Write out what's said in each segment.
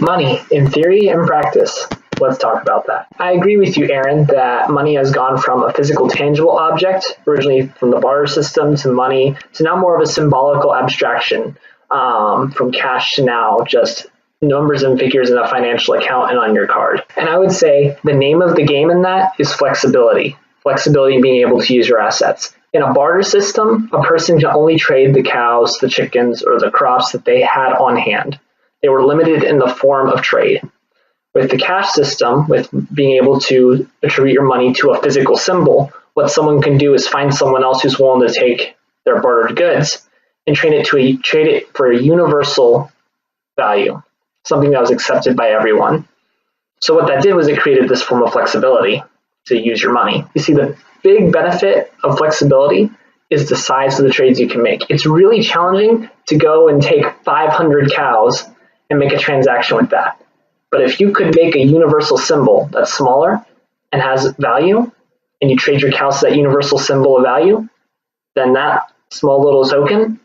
Money, in theory and practice. Let's talk about that. I agree with you, Aaron, that money has gone from a physical, tangible object, originally from the barter system to money, to now more of a symbolical abstraction, from cash to now just numbers and figures in a financial account and on your card. And I would say the name of the game in that is flexibility. Flexibility being able to use your assets. In a barter system, a person can only trade the cows, the chickens, or the crops that they had on hand. They were limited in the form of trade. With the cash system, with being able to attribute your money to a physical symbol, what someone can do is find someone else who's willing to take their bartered goods and trade it for a universal value, something that was accepted by everyone. So what that did was it created this form of flexibility to use your money. You see, the big benefit of flexibility is the size of the trades you can make. It's really challenging to go and take 500 cows and make a transaction with that. But if you could make a universal symbol that's smaller and has value, and you trade your cows to that universal symbol of value, then that small little token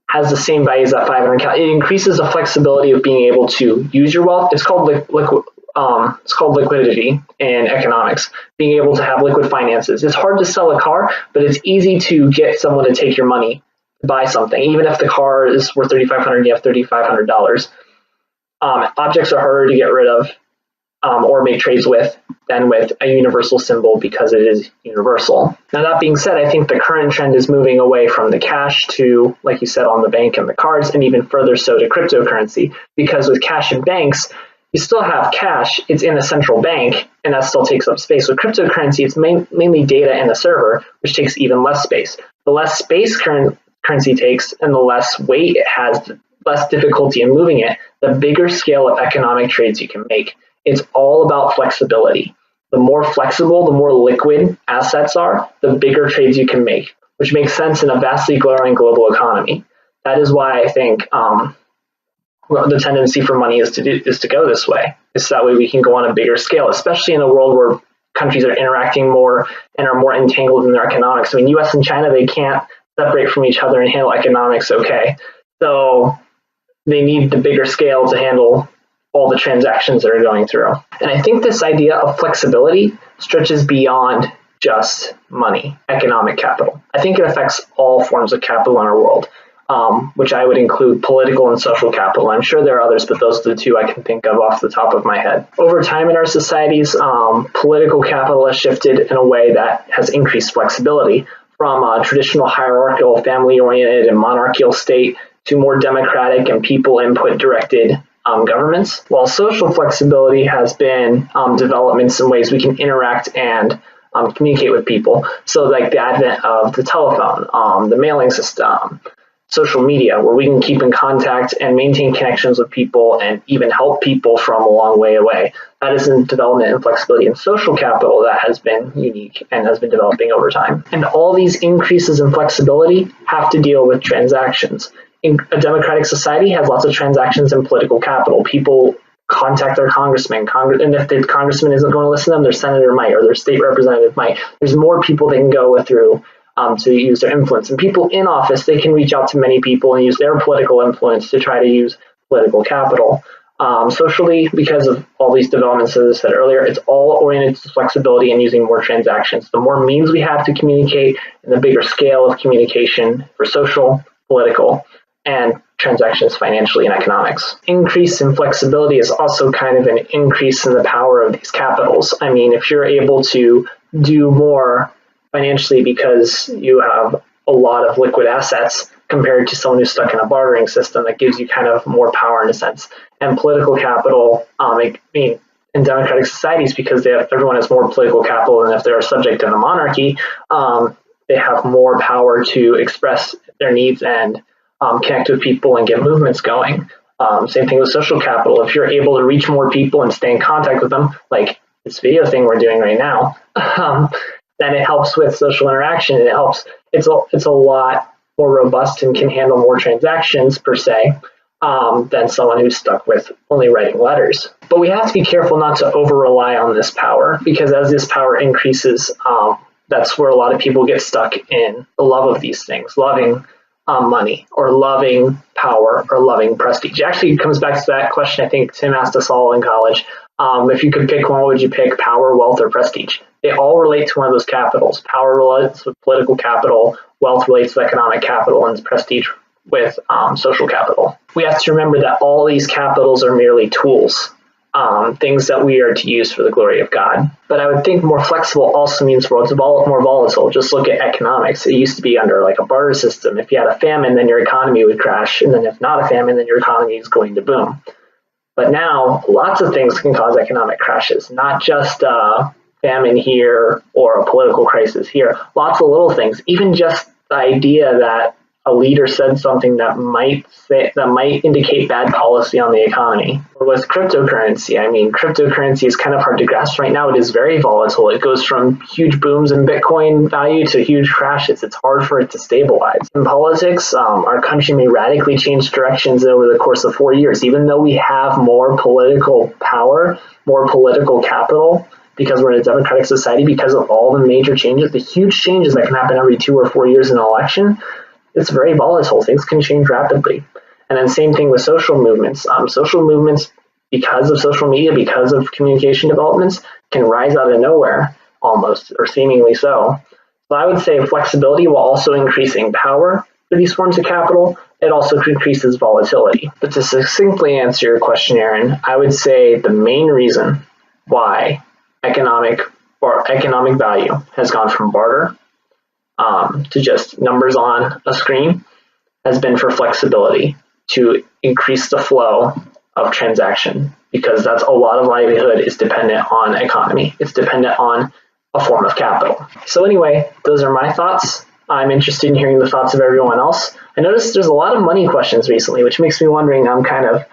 has the same value as that 500 cows. It increases the flexibility of being able to use your wealth. It's called liquidity in economics, being able to have liquid finances. It's hard to sell a car, but it's easy to get someone to take your money to buy something. Even if the car is worth $3,500, you have $3,500. Objects are harder to get rid of or make trades with than with a universal symbol because it is universal. Now, that being said, I think the current trend is moving away from the cash to, like you said, on the bank and the cards, and even further so to cryptocurrency, because with cash in banks, you still have cash, it's in a central bank, and that still takes up space. With cryptocurrency, it's mainly data in a server, which takes even less space. The less space currency takes and the less weight it has, the less difficulty in moving it, the bigger scale of economic trades you can make. It's all about flexibility. The more flexible, the more liquid assets are, the bigger trades you can make, which makes sense in a vastly growing global economy. That is why I think the tendency for money is to go this way. It's that way we can go on a bigger scale, especially in a world where countries are interacting more and are more entangled in their economics. I mean, US and China, they can't separate from each other and handle economics okay. So they need the bigger scale to handle all the transactions that are going through. And I think this idea of flexibility stretches beyond just money, economic capital. I think it affects all forms of capital in our world, which I would include political and social capital. I'm sure there are others, but those are the two I can think of off the top of my head. Over time in our societies, political capital has shifted in a way that has increased flexibility from a traditional hierarchical, family-oriented, and monarchical state to more democratic and people input directed governments, while social flexibility has been developments in ways we can interact and communicate with people. So like the advent of the telephone, the mailing system, social media, where we can keep in contact and maintain connections with people and even help people from a long way away. That is in development and flexibility and social capital that has been unique and has been developing over time. And all these increases in flexibility have to deal with transactions. In a democratic society has lots of transactions in political capital. People contact their congressman, and if the congressman isn't going to listen to them, their senator might, or their state representative might. There's more people they can go through to use their influence. And people in office, they can reach out to many people and use their political influence to try to use political capital. Socially, because of all these developments, as I said earlier, it's all oriented to flexibility and using more transactions. The more means we have to communicate and the bigger scale of communication for social, political, and transactions financially and economics. Increase in flexibility is also kind of an increase in the power of these capitals. I mean, if you're able to do more financially because you have a lot of liquid assets compared to someone who's stuck in a bartering system, that gives you kind of more power in a sense. And political capital, in democratic societies, because everyone has more political capital than if they're subject to a monarchy, they have more power to express their needs and connect with people and get movements going. Same thing with social capital. If you're able to reach more people and stay in contact with them, like this video thing we're doing right now, then it helps with social interaction. And it's a lot more robust and can handle more transactions per se than someone who's stuck with only writing letters. But we have to be careful not to over rely on this power, because as this power increases, that's where a lot of people get stuck in the love of these things, loving money or loving power or loving prestige. It actually comes back to that question I think Tim asked us all in college. If you could pick one, what would you pick? Power, wealth, or prestige? They all relate to one of those capitals. Power relates with political capital, wealth relates to economic capital, and prestige with social capital. We have to remember that all these capitals are merely tools, things that we are to use for the glory of God. But I would think more flexible also means more volatile. Just look at economics. It used to be under like a barter system. If you had a famine, then your economy would crash. And then if not a famine, then your economy is going to boom. But now lots of things can cause economic crashes, not just famine here or a political crisis here. Lots of little things, even just the idea that a leader said something that might indicate bad policy on the economy. Or with cryptocurrency, I mean, cryptocurrency is kind of hard to grasp right now. It is very volatile. It goes from huge booms in Bitcoin value to huge crashes. It's hard for it to stabilize. In politics, our country may radically change directions over the course of 4 years, even though we have more political power, more political capital, because we're in a democratic society, because of all the major changes, the huge changes that can happen every 2 or 4 years in an election. It's very volatile. Things can change rapidly. And then same thing with social movements. Social movements, because of social media, because of communication developments, can rise out of nowhere almost, or seemingly so. So I would say flexibility while also increasing power for these forms of capital, it also increases volatility. But to succinctly answer your question, Aaron, I would say the main reason why economic value has gone from barter to just numbers on a screen has been for flexibility, to increase the flow of transaction, because that's a lot of livelihood is dependent on economy. It's dependent on a form of capital. So anyway, those are my thoughts. I'm interested in hearing the thoughts of everyone else. I noticed there's a lot of money questions recently, which makes me wondering, I'm kind of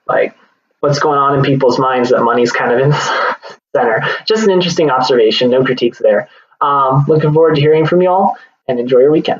like, what's going on in people's minds that money's kind of in the center. Just an interesting observation, no critiques there. Looking forward to hearing from you all, and enjoy your weekend.